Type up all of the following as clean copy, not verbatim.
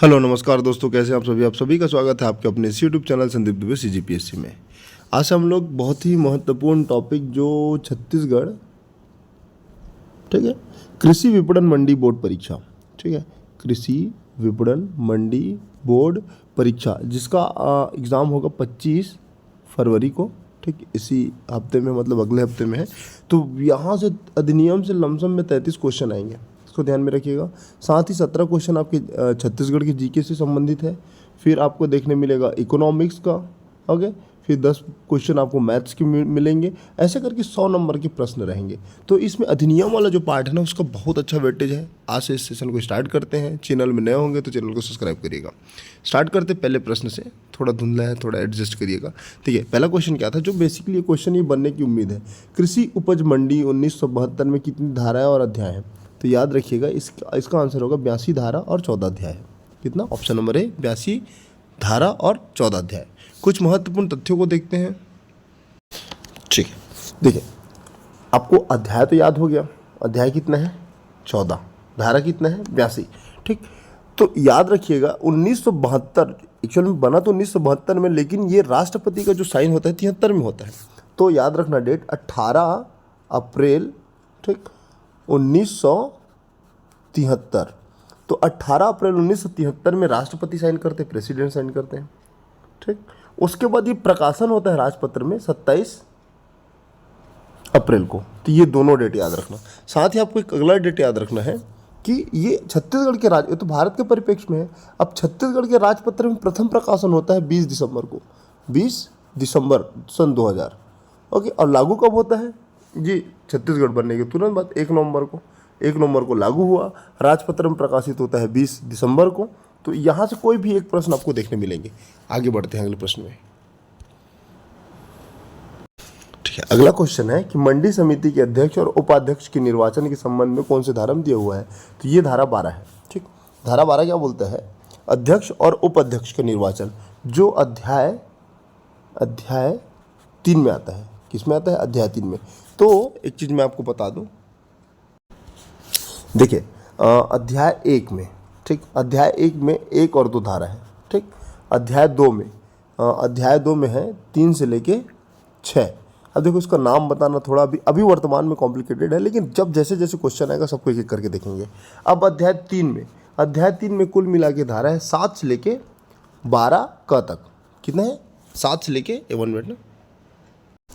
Hello नमस्कार दोस्तों, कैसे हैं आप सभी का स्वागत है आपके अपने इस YouTube channel Sandeep Dubey CGPSC में। आज हम लोग बहुत ही महत्वपूर्ण टॉपिक जो छत्तीसगढ़, ठीक है, कृषि विपणन मंडी बोर्ड परीक्षा, ठीक है, कृषि विपणन मंडी बोर्ड परीक्षा जिसका एग्ज़ाम होगा 25 फरवरी को, ठीक, इसी हफ्ते में, मतलब अगले हफ्ते में है। तो यहाँ से अधिनियम से लमसम में 33 क्वेश्चन आएंगे, इसको ध्यान में रखिएगा। साथ ही 17 क्वेश्चन आपके छत्तीसगढ़ के जीके से संबंधित है। फिर आपको देखने मिलेगा इकोनॉमिक्स का, ओके, फिर 10 क्वेश्चन आपको मैथ्स के मिलेंगे। ऐसे करके 100 नंबर के प्रश्न रहेंगे। तो इसमें अधिनियम वाला जो पार्ट है ना, उसका बहुत अच्छा वेटेज है। आज से इस सेशन को स्टार्ट करते हैं। चैनल में नए होंगे तो चैनल को सब्सक्राइब करिएगा। स्टार्ट करते पहले प्रश्न से, थोड़ा धुंधला है, थोड़ा एडजस्ट करिएगा, ठीक है। पहला क्वेश्चन क्या था, जो बेसिकली ये क्वेश्चन ये बनने की उम्मीद है, कृषि उपज मंडी 1972 में कितनी धाराएं और अध्याय हैं? तो याद रखिएगा इसका आंसर होगा 82 धारा और 14 अध्याय है। कितना? ऑप्शन नंबर ए 82 धारा और 14 अध्याय। कुछ महत्वपूर्ण तथ्यों को देखते हैं, ठीक है। देखिए, आपको अध्याय तो याद हो गया, अध्याय कितना है? 14, धारा कितना है? 82, ठीक। तो याद रखिएगा 1972 एक्चुअल में बना तो 1972 में, लेकिन ये राष्ट्रपति का जो साइन होता है 73 में होता है। तो याद रखना डेट 18 अप्रैल, ठीक, 1973। तो 18 अप्रैल 1973 में राष्ट्रपति साइन करते हैं, प्रेसिडेंट साइन करते हैं, ठीक। उसके बाद ये प्रकाशन होता है राजपत्र में 27 अप्रैल को। तो ये दोनों डेट याद रखना। साथ ही आपको एक अगला डेट याद रखना है कि ये छत्तीसगढ़ के ये तो भारत के परिप्रेक्ष्य में है। अब छत्तीसगढ़ के राजपत्र में प्रथम प्रकाशन होता है 20 दिसंबर को, 20 दिसंबर सन 2000, ओके। और लागू कब होता है? जी, छत्तीसगढ़ बनने के तुरंत बाद 1 नवंबर को लागू हुआ। राजपत्र में प्रकाशित होता है 20 दिसंबर को। तो यहाँ से कोई भी एक प्रश्न आपको देखने मिलेंगे। आगे बढ़ते हैं अगले प्रश्न में, ठीक है। अगला क्वेश्चन है कि मंडी समिति के अध्यक्ष और उपाध्यक्ष के निर्वाचन के संबंध में कौन से धारा में दिया हुआ है? तो ये धारा 12 है, ठीक। धारा 12 क्या बोलता है? अध्यक्ष और उपाध्यक्ष का निर्वाचन, जो अध्याय 3 में आता है। किस में आता है? अध्याय 3 में। तो एक चीज़ मैं आपको बता दूं, देखिए, अध्याय 1 में, ठीक, अध्याय 1 में 1 और 2 धारा है, ठीक। अध्याय 2 में है 3 से लेके 6। अब देखो, इसका नाम बताना थोड़ा अभी वर्तमान में कॉम्प्लिकेटेड है, लेकिन जब जैसे जैसे क्वेश्चन आएगा सबको एक एक करके देखेंगे। अब अध्याय 3 में कुल मिला के धारा है 7 से लेके 12 क तक। कितना है? 7 से लेके 1 मिनट ना,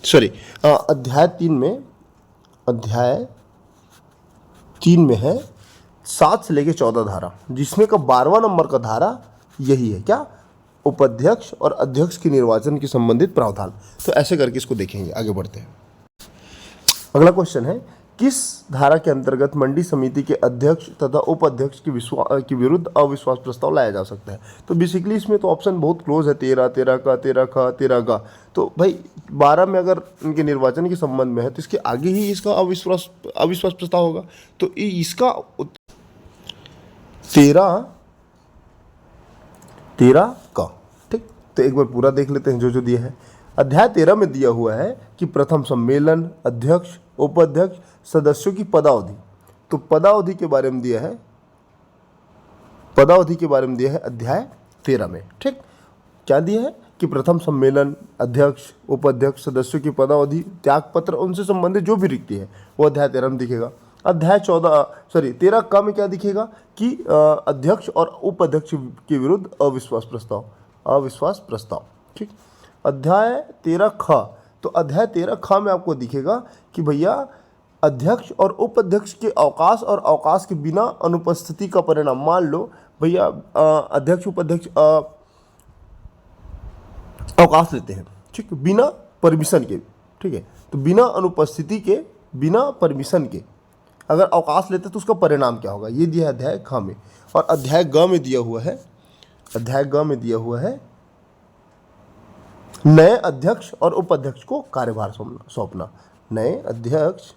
सॉरी, अध्याय 3 में है 7 से लेके 14 धारा, जिसमें का 12वां नंबर का धारा यही है, क्या? उपाध्यक्ष और अध्यक्ष के निर्वाचन के संबंधित प्रावधान। तो ऐसे करके इसको देखेंगे। आगे बढ़ते हैं। अगला क्वेश्चन है, किस धारा के अंतर्गत मंडी समिति के अध्यक्ष तथा उपाध्यक्ष के विरुद्ध अविश्वास प्रस्ताव लाया जा सकता है? तो बेसिकली इसमें तो ऑप्शन बहुत क्लोज है, 13 तो भाई 12 में अगर इनके निर्वाचन के संबंध में है तो इसके आगे ही इसका अविश्वास प्रस्ताव होगा। तो इसका 13 का, ठीक। तो एक बार पूरा देख लेते हैं जो दिया है। अध्याय 13 में दिया हुआ है कि प्रथम सम्मेलन, अध्यक्ष, उपाध्यक्ष, सदस्यों की पदावधि। तो पदावधि के बारे में दिया है अध्याय 13 में, ठीक। क्या दिया है कि प्रथम सम्मेलन, अध्यक्ष, उपाध्यक्ष, सदस्यों की पदावधि, त्यागपत्र, उनसे संबंधित जो भी रिक्ति है वो अध्याय 13 में दिखेगा। अध्याय 13 का में क्या दिखेगा कि अध्यक्ष और उपाध्यक्ष के विरुद्ध अविश्वास प्रस्ताव, ठीक। अध्याय 13 ख, तो अध्याय 13 ख में आपको दिखेगा कि भैया अध्यक्ष और उपाध्यक्ष के अवकाश और अवकाश के बिना अनुपस्थिति का परिणाम। मान लो भैया अध्यक्ष उपाध्यक्ष अवकाश लेते हैं, ठीक, बिना परमिशन के, ठीक है। तो बिना अनुपस्थिति के, बिना परमिशन के अगर अवकाश लेते तो उसका परिणाम क्या होगा? ये दिया है अध्याय ख में। और अध्याय ग में दिया हुआ है नए अध्यक्ष और उपाध्यक्ष को कार्यभार सौंपना। नए अध्यक्ष,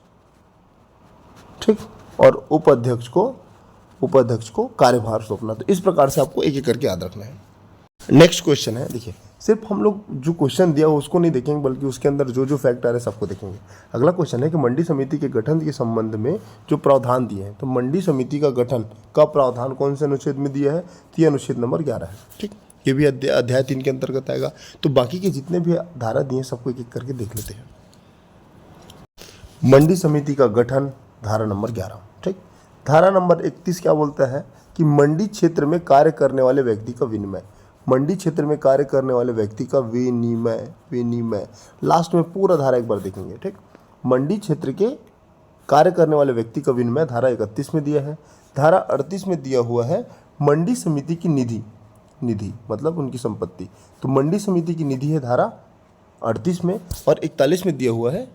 ठीक, और उपाध्यक्ष को कार्यभार सौंपना। तो इस प्रकार से आपको एक एक करके याद रखना है। नेक्स्ट क्वेश्चन है, देखिए, सिर्फ हम लोग जो क्वेश्चन दिया उसको नहीं देखेंगे, बल्कि उसके अंदर जो जो फैक्ट आ रहे हैं सबको देखेंगे। अगला क्वेश्चन है कि मंडी समिति के गठन के संबंध में जो प्रावधान दिए हैं, तो मंडी समिति का गठन का प्रावधान कौन से अनुच्छेद में दिया है? तो ये अनुच्छेद नंबर 11 है। ठीक, ये भी अध्याय 3 के अंतर्गत आएगा। तो बाकी के जितने भी धारा दिए सबको एक एक करके देख लेते हैं। मंडी समिति का गठन, धारा नंबर 11। ठीक, धारा नंबर 31 क्या बोलता है कि मंडी क्षेत्र में कार्य करने वाले व्यक्ति का विनिमय, मंडी क्षेत्र में कार्य करने वाले व्यक्ति का विनिमय लास्ट में पूरा धारा एक बार देखेंगे। ठीक, मंडी क्षेत्र के कार्य करने वाले व्यक्ति का विनिमय धारा 31 में दिया है। धारा 38 में दिया हुआ है मंडी समिति की निधि मतलब उनकी संपत्ति, तो मंडी समिति की निधि है धारा 38 में। और 41 में दिया हुआ है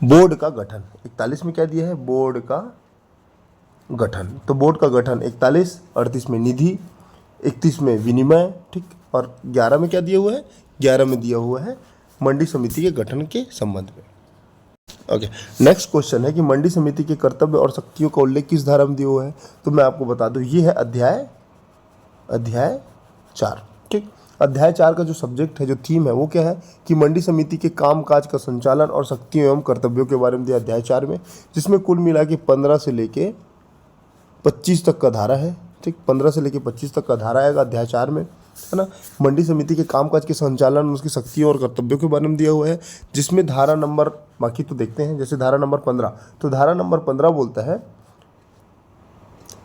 बोर्ड का गठन। 41 में क्या दिया है? बोर्ड का गठन। तो बोर्ड का गठन 41, 38 में निधि, 31 में विनिमय। ठीक, और 11 में क्या दिया हुआ है? 11 में दिया हुआ है मंडी समिति के गठन के संबंध में। ओके, नेक्स्ट क्वेश्चन है कि मंडी समिति के कर्तव्य और शक्तियों का उल्लेख किस धारा में दिया हुआ है? तो मैं आपको बता दूं, ये है अध्याय 4। ठीक, अध्याय 4 का जो सब्जेक्ट है, जो थीम है, वो क्या है कि मंडी समिति के काम काज का संचालन और शक्तियों एवं कर्तव्यों के बारे में दिया अध्याय 4 में, जिसमें कुल मिला के 15 से लेके 25 तक का धारा है। ठीक, 15 से लेके 25 तक का धारा आएगा अध्याय 4 में, है ना। मंडी समिति के कामकाज के संचालन, उसकी शक्तियों और कर्तव्यों के बारे में दिया हुआ है, जिसमें धारा नंबर, बाकी तो देखते हैं, जैसे धारा नंबर 15, तो धारा नंबर 15 बोलता है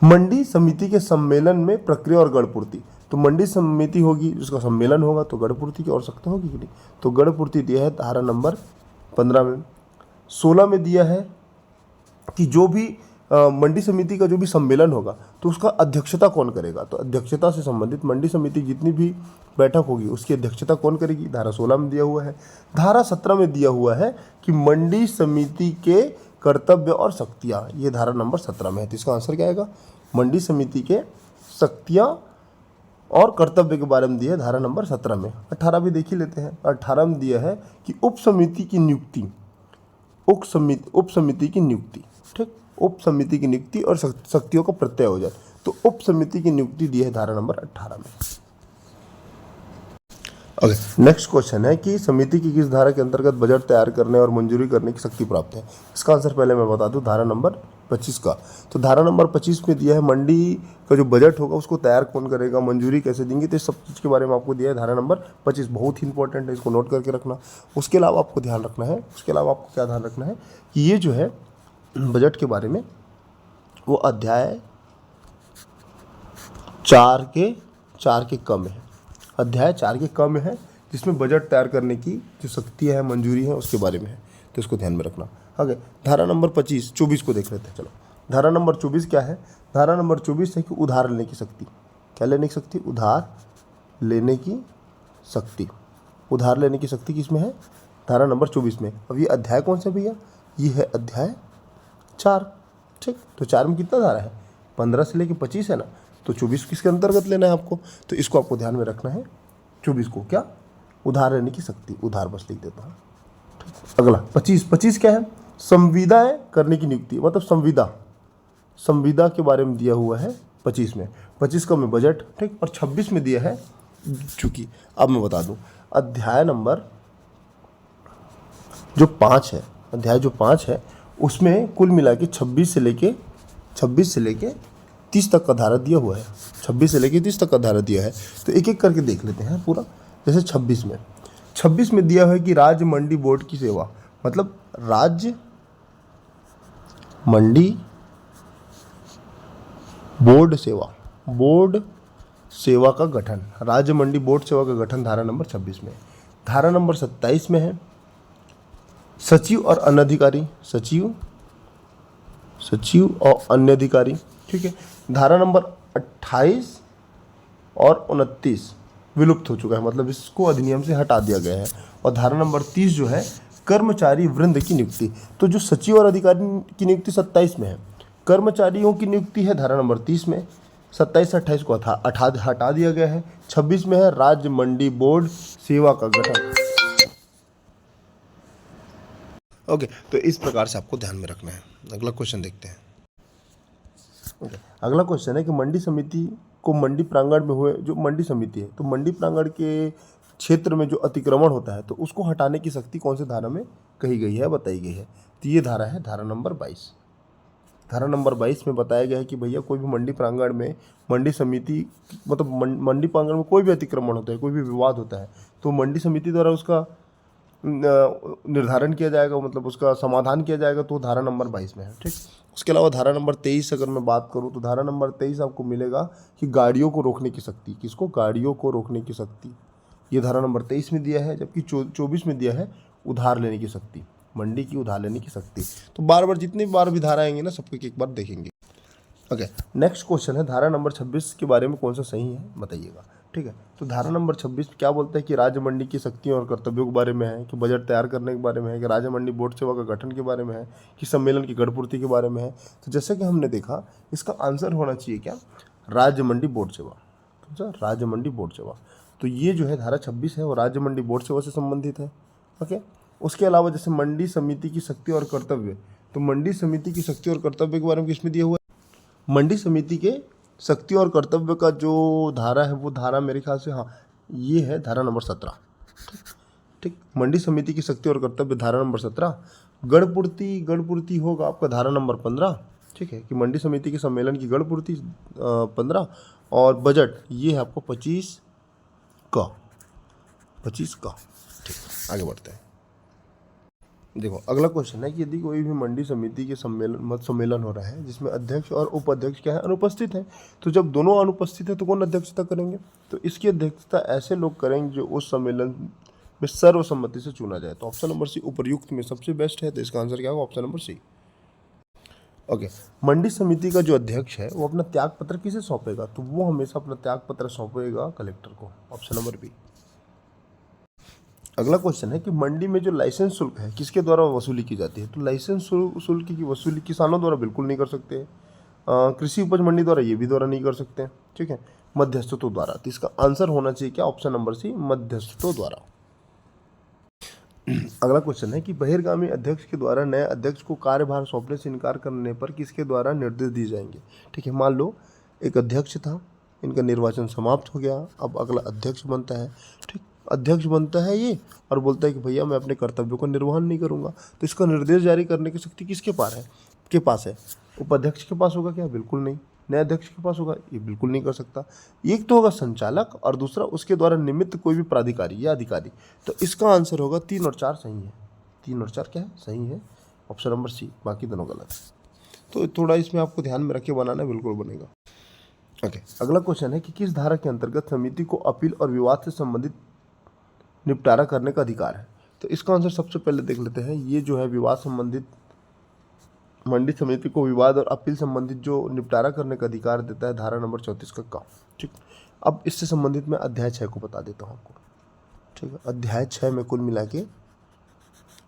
मंडी समिति के सम्मेलन में प्रक्रिया और गढ़पूर्ति। तो मंडी समिति होगी, उसका सम्मेलन होगा, तो गढ़पूर्ति की आवश्यकता होगी कि नहीं? तो गढ़पूर्ति दिया है धारा नंबर 15 में। 16 में दिया है कि जो भी मंडी समिति का जो भी सम्मेलन होगा, तो उसका अध्यक्षता कौन करेगा? तो अध्यक्षता से संबंधित मंडी समिति जितनी भी बैठक होगी उसकी अध्यक्षता कौन करेगी? धारा 16 में दिया हुआ है। धारा 17 में दिया हुआ है कि मंडी समिति के कर्तव्य और शक्तियाँ, ये धारा नंबर 17 में है। तो इसका आंसर क्या आएगा? मंडी समिति के शक्तियाँ और कर्तव्य के बारे में दिया है धारा नंबर 17 में। 18 भी देख ही लेते हैं। 18 में दिया है कि उप समिति की नियुक्ति, उप समिति की नियुक्ति। ठीक, उप समिति की नियुक्ति और शक्तियों का प्रत्यायोजन, तो उप समिति की नियुक्ति दी है धारा नंबर 18 में। ओके, नेक्स्ट क्वेश्चन है कि समिति की किस धारा के अंतर्गत बजट तैयार करने और मंजूरी करने की शक्ति प्राप्त है? इसका आंसर पहले मैं बता दूं, धारा नंबर 25 का। तो धारा नंबर 25 में दिया है मंडी का जो बजट होगा उसको तैयार कौन करेगा, मंजूरी कैसे देंगे, तो इस सब चीज़ के बारे में आपको दिया है धारा नंबर 25। बहुत ही इंपॉर्टेंट है, इसको नोट करके रखना। उसके अलावा आपको ध्यान रखना है, क्या ध्यान रखना है कि ये जो है बजट के बारे में वो अध्याय 4 के कम है, अध्याय 4 के कम है, जिसमें बजट तैयार करने की जो शक्ति है, मंजूरी है, उसके बारे में है। तो इसको ध्यान में रखना। आगे धारा नंबर 24 को देख लेते हैं। चलो, धारा नंबर 24 क्या है? धारा नंबर 24 है कि उधार लेने की शक्ति। क्या लेने की शक्ति? उधार लेने की शक्ति। उधार लेने की शक्ति किस में है? धारा नंबर 24 में। अब ये अध्याय कौन सा भैया? ये है अध्याय 4। ठीक, तो 4 में कितना धारा है? 15 से लेके 25 है ना, तो 24 किसके अंतर्गत लेना है आपको? तो इसको आपको ध्यान में रखना है। 24 को क्या? उधार लेने की शक्ति, उधार बस लिख देता हूँ। अगला 25 क्या है? संविदाएं करने की नियुक्ति, मतलब संविदा के बारे में दिया हुआ है 25 में। 25 का में बजट। ठीक, और 26 में दिया है, चूंकि अब मैं बता दूं, अध्याय नंबर जो 5 है, अध्याय जो 5 है उसमें कुल मिला के 26 से लेके 30 तक का धारा दिया हुआ है। 26 से लेके 30 तक का धारा दिया है। तो एक एक करके देख लेते हैं पूरा। जैसे 26 में दिया है कि राज्य मंडी बोर्ड की सेवा, मतलब राज्य मंडी बोर्ड सेवा का गठन, राज्य मंडी बोर्ड सेवा का गठन धारा नंबर 26 में। धारा नंबर 27 में है सचिव और अन्य अधिकारी, सचिव और अन्य अधिकारी। ठीक है, धारा नंबर 28 और 29 विलुप्त हो चुका है, मतलब इसको अधिनियम से हटा दिया गया है। और धारा नंबर 30 जो है कर्मचारी वृंद की नियुक्ति, तो जो सचिव और अधिकारी की नियुक्ति 27 में है, कर्मचारियों की नियुक्ति है धारा नंबर 30 में। 27 से 28 को हटा दिया गया है। 26 में है राज्य मंडी बोर्ड सेवा का गठन। ओके, तो इस प्रकार से आपको ध्यान में रखना है। अगला क्वेश्चन देखते हैं। ओके, अगला क्वेश्चन है कि मंडी समिति को मंडी प्रांगण में हुए, जो मंडी समिति है, तो मंडी प्रांगण के क्षेत्र में जो अतिक्रमण होता है तो उसको हटाने की शक्ति कौन से धारा में कही गई है, बताई गई है। तो ये धारा है धारा नंबर 22। धारा नंबर 22 में बताया गया है कि भैया कोई भी मंडी प्रांगण में मंडी समिति, मतलब मंडी प्रांगण में कोई भी अतिक्रमण होता है, कोई भी विवाद होता है, तो मंडी समिति द्वारा उसका निर्धारण किया जाएगा, मतलब उसका समाधान किया जाएगा, तो धारा नंबर 22 में है। ठीक, उसके अलावा धारा नंबर 23 अगर मैं बात करूं तो धारा नंबर 23 आपको मिलेगा कि गाड़ियों को रोकने की शक्ति, किसको, गाड़ियों को रोकने की शक्ति, ये धारा नंबर 23 में दिया है। जबकि 24 में दिया है उधार लेने की शक्ति, मंडी की उधार लेने की शक्ति। तो बार बार जितनी बार भी धारा आएंगे ना, सबको एक बार देखेंगे। ओके, नेक्स्ट क्वेश्चन है धारा नंबर 26 के बारे में कौन सा सही है, बताइएगा। ठीक है, तो धारा नंबर 26 क्या बोलता है कि राज्य मंडी की शक्तियों और कर्तव्यों के बारे में है, कि बजट तैयार करने के बारे में है, कि राज्य मंडी बोर्ड सेवा का गठन के बारे में है, कि सम्मेलन की गढ़पूर्ति के बारे में है। तो जैसे कि हमने देखा, इसका आंसर होना चाहिए क्या, राज्य मंडी बोर्ड सेवा। तो राज्य मंडी बोर्ड सेवा, तो ये जो है धारा 26 है वो राज्य मंडी बोर्ड सेवा से संबंधित है। ओके, उसके अलावा जैसे मंडी समिति की शक्ति और कर्तव्य, तो मंडी समिति की शक्ति और कर्तव्य के बारे में किसमें दिया हुआ है, मंडी समिति के शक्ति और कर्तव्य का जो धारा है वो धारा मेरे ख्याल से, हाँ, ये है धारा नंबर 17। ठीक, मंडी समिति की शक्ति और कर्तव्य धारा नंबर 17। गढ़पूर्ति होगा आपका धारा नंबर 15। ठीक है, कि मंडी समिति के सम्मेलन की गढ़पूर्ति 15, और बजट ये है आपको 25 का। ठीक, आगे बढ़ते हैं। देखो अगला क्वेश्चन है कि यदि कोई भी मंडी समिति के सम्मेलन हो रहा है जिसमें अध्यक्ष और उपाध्यक्ष क्या है, अनुपस्थित है, तो जब दोनों अनुपस्थित है तो कौन अध्यक्षता करेंगे, तो इसकी अध्यक्षता ऐसे लोग करेंगे जो उस सम्मेलन में सर्वसम्मति से चुना जाए। तो ऑप्शन नंबर सी उपर्युक्त में सबसे बेस्ट है, तो इसका आंसर क्या होगा, ऑप्शन नंबर सी। ओके, मंडी समिति का जो अध्यक्ष है वो अपना त्याग पत्र किसे सौंपेगा, तो वो हमेशा अपना त्याग पत्र सौंपेगा कलेक्टर को, ऑप्शन नंबर बी। अगला क्वेश्चन है कि मंडी में जो लाइसेंस शुल्क है किसके द्वारा वसूली की जाती है, तो लाइसेंस शुल्क की वसूली किसानों द्वारा बिल्कुल नहीं कर सकते, कृषि उपज मंडी द्वारा ये भी द्वारा नहीं कर सकते। ठीक है, मध्यस्थों द्वारा। तो इसका आंसर होना चाहिए क्या, ऑप्शन नंबर सी, मध्यस्थों द्वारा। अगला क्वेश्चन है कि बहिर्गामी अध्यक्ष के द्वारा नए अध्यक्ष को कार्यभार सौंपने से इनकार करने पर किसके द्वारा निर्देश दिए जाएंगे। ठीक है, मान लो एक अध्यक्ष था, इनका निर्वाचन समाप्त हो गया, अब अगला अध्यक्ष बनता है। ठीक, अध्यक्ष बनता है ये और बोलता है कि भैया मैं अपने कर्तव्यों का निर्वहन नहीं करूंगा, तो इसका निर्देश जारी करने की शक्ति किसके पास है, उपाध्यक्ष के पास होगा क्या, बिल्कुल नहीं। नए अध्यक्ष के पास होगा, ये बिल्कुल नहीं कर सकता। एक तो होगा संचालक और दूसरा उसके द्वारा निमित्त कोई भी प्राधिकारी या अधिकारी। तो इसका आंसर होगा 3 और 4 सही है। 3 और 4 क्या है, सही है, ऑप्शन नंबर सी, बाकी दोनों गलत है। तो थोड़ा इसमें आपको ध्यान में रख के बनाना, बिल्कुल बनेगा। ओके, अगला क्वेश्चन है कि किस धारा के अंतर्गत समिति को अपील और विवाद से संबंधित निपटारा करने का अधिकार है। तो इसका आंसर सबसे पहले देख लेते हैं। ये जो है विवाद संबंधित, मंडी समिति को विवाद और अपील संबंधित जो निपटारा करने का अधिकार देता है धारा नंबर 34 का। ठीक, अब इससे संबंधित मैं अध्याय 6 को बता देता हूँ आपको। ठीक है, अध्याय 6 में कुल मिला के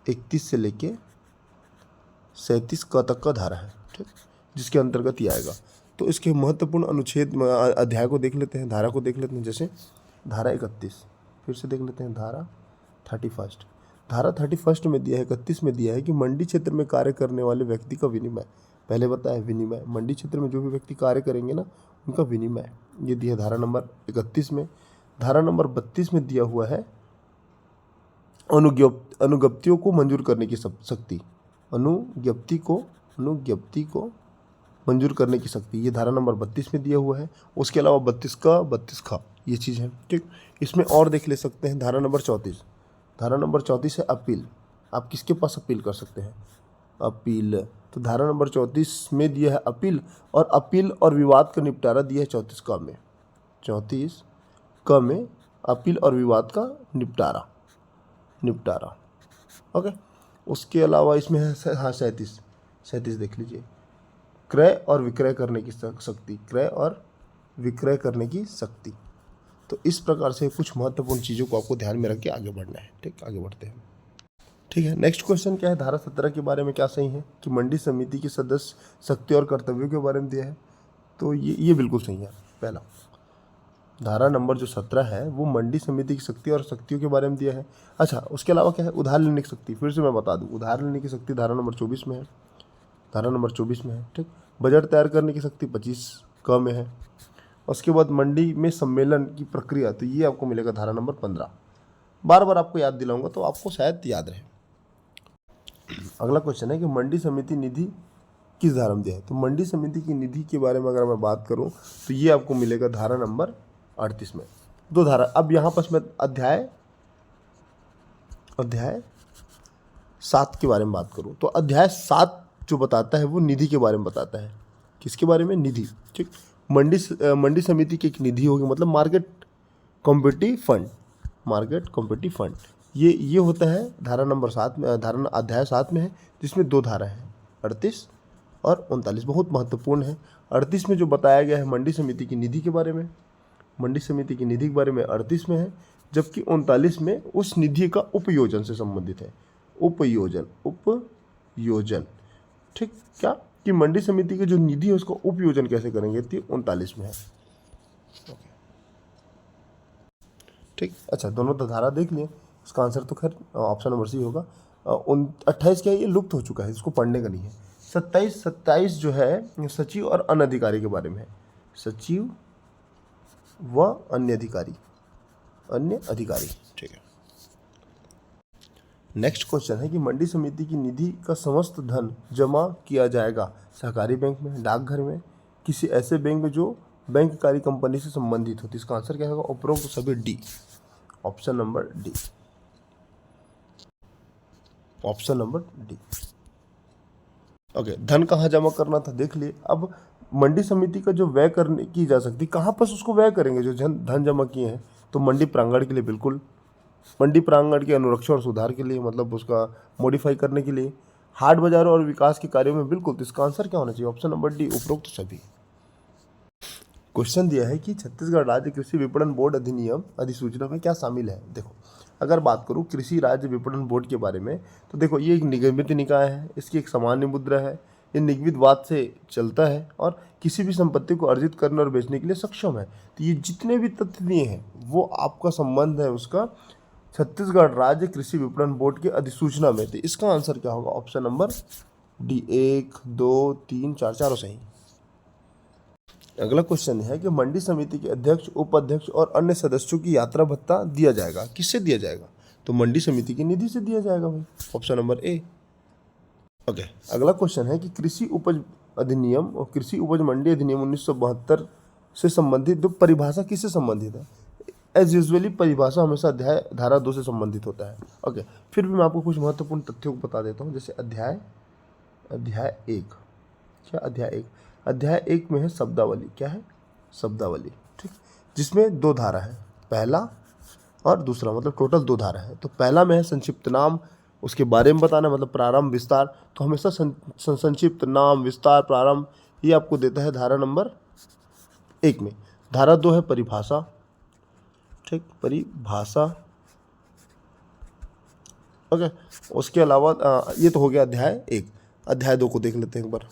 31 से लेके 37 का तक का धारा है। ठीक, जिसके अंतर्गत ये आएगा। तो इसके महत्वपूर्ण अनुच्छेद अध्याय को देख लेते हैं, धारा को देख लेते हैं। जैसे धारा 31, फिर से देख लेते हैं धारा 31। धारा 31 में दिया है, 31 में दिया है कि मंडी क्षेत्र में कार्य करने वाले व्यक्ति का विनिमय, पहले बताया विनिमय, मंडी क्षेत्र में जो भी व्यक्ति कार्य करेंगे ना उनका विनिमय, ये दिया धारा नंबर 31 में। धारा नंबर 32 में दिया हुआ है अनुज्ञप्तियों को मंजूर करने की शक्ति, अनुज्ञप्ति को मंजूर करने की शक्ति, ये धारा नंबर 32 में दिया हुआ है। उसके अलावा 32 का ये चीज़ है। ठीक, इसमें और देख ले सकते हैं धारा नंबर 34। धारा नंबर 34 है अपील, आप किसके पास अपील कर सकते हैं, अपील। तो धारा नंबर 34 में दिया है अपील, और अपील और विवाद का निपटारा दिया है 34 क में। 34 क में अपील और विवाद का निपटारा। ओके, उसके अलावा इसमें है 37 देख लीजिए, क्रय और विक्रय करने की शक्ति, क्रय और विक्रय करने की शक्ति। तो इस प्रकार से कुछ महत्वपूर्ण चीज़ों को आपको ध्यान में रख के आगे बढ़ना है। ठीक, आगे बढ़ते हैं। ठीक है, नेक्स्ट क्वेश्चन क्या है, धारा 17 के बारे में क्या सही है कि मंडी समिति के सदस्य शक्ति और कर्तव्यों के बारे में दिया है। तो ये बिल्कुल सही है। पहला धारा नंबर जो 17 है वो मंडी समिति की शक्ति और शक्तियों के बारे में दिया है। अच्छा, उसके अलावा क्या है, उधार लेने की शक्ति, फिर से मैं बता दूँ, उधार लेने की शक्ति धारा नंबर 24 में है, धारा नंबर 24 में है। ठीक, बजट तैयार करने की शक्ति 25 क में है। उसके बाद मंडी में सम्मेलन की प्रक्रिया, तो ये आपको मिलेगा धारा नंबर 15। बार बार आपको याद दिलाऊंगा तो आपको शायद याद रहे। अगला क्वेश्चन है कि मंडी समिति निधि किस धारा में दिया है। तो मंडी समिति की निधि के बारे में अगर मैं बात करूं तो ये आपको मिलेगा धारा नंबर 38 में। दो धारा। अब यहाँ पर मैं अध्याय 7 के बारे में बात करूं तो अध्याय 7 जो बताता है वो निधि के बारे में बताता है। किसके बारे में? निधि। ठीक। मंडी समिति की एक निधि होगी, मतलब मार्केट कॉम्पिटिटिव फंड। ये होता है धारा नंबर 7 में, अध्याय 7 में है, जिसमें दो धारा है, 38 और 39। बहुत महत्वपूर्ण है। 38 में जो बताया गया है मंडी समिति की निधि के बारे में, 38 में है, जबकि 39 में उस निधि का उपयोजन से संबंधित है। उपयोजन। ठीक। क्या कि मंडी समिति की जो निधि है उसका उपयोजन कैसे करेंगे, तो 39 में है। ठीक। अच्छा, दोनों धारा देख लिए। इसका आंसर तो खैर ऑप्शन नंबर सी होगा। 28 क्या है, ये लुप्त हो चुका है, इसको पढ़ने का नहीं है। 27 जो है सचिव और अन्य अधिकारी के बारे में है। सचिव व अन्य अधिकारी। ठीक है। नेक्स्ट क्वेश्चन है कि मंडी समिति की निधि का समस्त धन जमा किया जाएगा सहकारी बैंक में, डाकघर में, किसी ऐसे बैंक में जो बैंककारी कंपनी से संबंधित होती है। इसका आंसर क्या होगा? उपरोक्त सभी D. Option number D. Okay, धन कहाँ जमा करना था देख लिए। अब मंडी समिति का जो व्यय करने की जा सकती, कहाँ पर उसको व्यय करेंगे जो धन जमा किए हैं, तो मंडी प्रांगण के लिए, बिल्कुल मंडी प्रांगण के अनुरक्षण और सुधार के लिए, मतलब उसका मॉडिफाई करने के लिए, हाट बाजारों और विकास के कार्यों में, बिल्कुल। तो इसका आंसर क्या होना चाहिए? ऑप्शन नंबर डी, उपरोक्त सभी। क्वेश्चन दिया है कि छत्तीसगढ़ राज्य कृषि विपणन बोर्ड अधिनियम अधिसूचना में क्या शामिल है। देखो, अगर बात करूँ कृषि राज्य विपणन बोर्ड के बारे में, तो देखो ये एक निगमित निकाय है, इसकी एक सामान्य मुद्रा है, ये निगमितवाद से चलता है और किसी भी संपत्ति को अर्जित करने और बेचने के लिए सक्षम है। तो ये जितने भी तथ्य दिए हैं वो आपका संबंध है उसका छत्तीसगढ़ राज्य कृषि विपणन बोर्ड के अधिसूचना में। तो इसका आंसर क्या होगा? Option number D. 1, 2, 3, 4 चारों सही। अगला क्वेश्चन है कि मंडी समिति के अध्यक्ष, उपाध्यक्ष और अन्य सदस्यों की यात्रा भत्ता दिया जाएगा, किससे दिया जाएगा? तो मंडी समिति की निधि से दिया जाएगा भाई। Option number A. ओके। अगला क्वेश्चन है कि कृषि उपज अधिनियम और कृषि उपज मंडी अधिनियम 1972 से संबंधित जो परिभाषा किससे संबंधित है? एज यूजुअली परिभाषा हमेशा अध्याय धारा 2 से संबंधित होता है। ओके, फिर भी मैं आपको कुछ महत्वपूर्ण तथ्यों को बता देता हूँ। जैसे अध्याय 1। क्या अध्याय 1 में है शब्दावली। क्या है? शब्दावली। ठीक। जिसमें दो धारा है, पहला और दूसरा, मतलब टोटल दो धारा है। तो पहला में है संक्षिप्त नाम, उसके बारे में बताना, मतलब प्रारंभ, विस्तार। तो हमेशा संक्षिप्त नाम, विस्तार, प्रारंभ ये आपको देता है धारा नंबर 1 में। धारा 2 है परिभाषा। ठीक, परिभाषा। ओके, उसके अलावा ये तो हो गया अध्याय 1। अध्याय 2 को देख लेते हैं एक बार।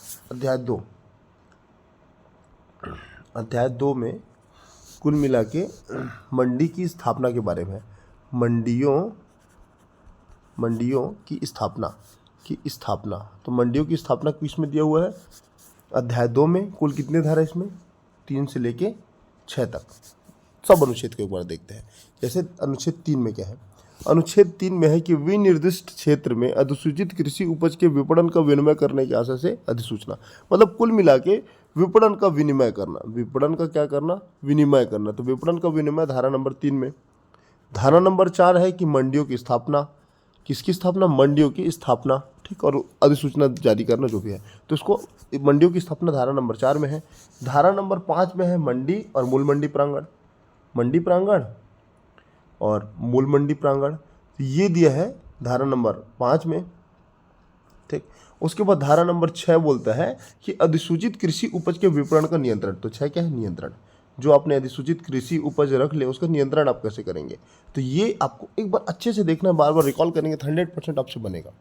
अध्याय 2 में कुल मिला के मंडी की स्थापना के बारे में है। मंडियों की स्थापना। तो मंडियों की स्थापना किस में दिया हुआ है? अध्याय 2 में। कुल कितने धारा इसमें? 3 से लेके 6 तक। सब अनुच्छेद को एक बार देखते हैं। जैसे अनुच्छेद 3 में क्या है? अनुच्छेद 3 में है कि विनिर्दिष्ट क्षेत्र में अधिसूचित कृषि उपज के विपणन का विनिमय करने की आशा से अधिसूचना, मतलब कुल मिला के विपणन का विनिमय करना। विपणन का क्या करना? विनिमय करना। तो विपणन का विनिमय धारा नंबर 3 में। धारा नंबर 4 है कि मंडियों की स्थापना। किसकी स्थापना? मंडियों की स्थापना। ठीक, और अधिसूचना जारी करना जो भी है, तो इसको मंडियों की स्थापना धारा नंबर 4 में है। धारा नंबर 5 में है मंडी और मूल मंडी प्रांगण। मंडी प्रांगण और मूल मंडी प्रांगण, तो ये दिया है धारा नंबर 5 में। ठीक। उसके बाद धारा नंबर 6 बोलता है कि अधिसूचित कृषि उपज के विपणन का नियंत्रण। तो 6 क्या है? नियंत्रण। जो आपने अधिसूचित कृषि उपज रख ले उसका नियंत्रण आप कैसे करेंगे? तो ये आपको एक बार अच्छे से देखना, बार बार रिकॉल करेंगे तो 100% आपसे बनेगा।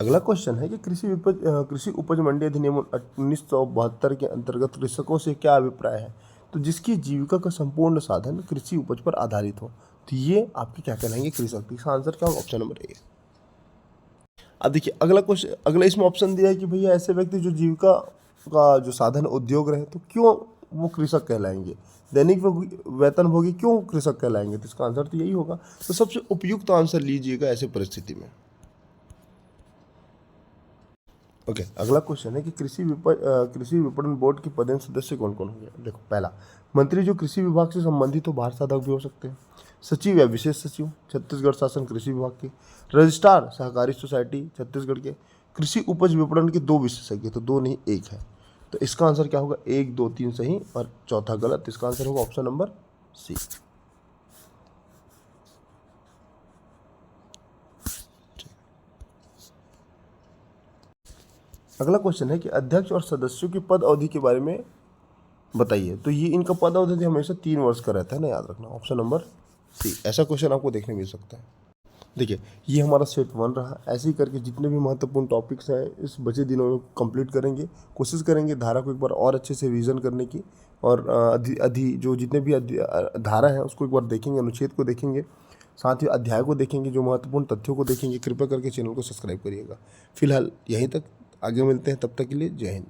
अगला क्वेश्चन है कि कृषि उपज मंडी अधिनियम 1972 के अंतर्गत कृषकों से क्या अभिप्राय है? तो जिसकी जीविका का संपूर्ण साधन कृषि उपज पर आधारित हो, तो ये आपके क्या कहलाएंगे? कृषक। इसका आंसर क्या होगा? Option number A. अब देखिए अगला क्वेश्चन, अगला इसमें ऑप्शन दिया है कि भैया ऐसे व्यक्ति जो जीविका का जो साधन उद्योग रहे, तो क्यों वो कृषक कहलाएंगे। दैनिक वेतनभोगी क्यों कृषक कहलाएंगे? तो इसका आंसर तो यही होगा। तो सबसे उपयुक्त आंसर लीजिएगा ऐसे परिस्थिति में। ओके, अगला क्वेश्चन है कि कृषि विपणन बोर्ड के पदेन सदस्य कौन कौन होंगे? देखो, पहला मंत्री जो कृषि विभाग से संबंधित हो, भारत साधक भी हो सकते हैं। सचिव या विशेष सचिव छत्तीसगढ़ शासन कृषि विभाग के। रजिस्ट्रार सहकारी सोसाइटी छत्तीसगढ़ के। कृषि उपज विपणन के 2 विशेषज्ञ, तो 2 नहीं 1 है। तो इसका आंसर क्या होगा? 1, 2, 3 सही और चौथा गलत। इसका आंसर होगा ऑप्शन नंबर सी। अगला क्वेश्चन है कि अध्यक्ष और सदस्यों की पद अवधि के बारे में बताइए। तो ये इनका पद अवधि हमेशा 3 वर्ष का रहता है ना, याद रखना। Option number C. ऐसा क्वेश्चन आपको देखने मिल सकता है। देखिए, ये हमारा सेट 1 रहा। ऐसे ही करके जितने भी महत्वपूर्ण टॉपिक्स हैं इस बचे दिनों में कंप्लीट करेंगे। कोशिश करेंगे धारा को एक बार और अच्छे से रिवीजन करने की, और जो जितने भी धारा है उसको एक बार देखेंगे, अनुच्छेद को देखेंगे, साथ ही अध्याय को देखेंगे, जो महत्वपूर्ण तथ्यों को देखेंगे। कृपया करके चैनल को सब्सक्राइब करिएगा। फिलहाल यहीं तक, आगे मिलते हैं, तब तक के लिए जय हिंद।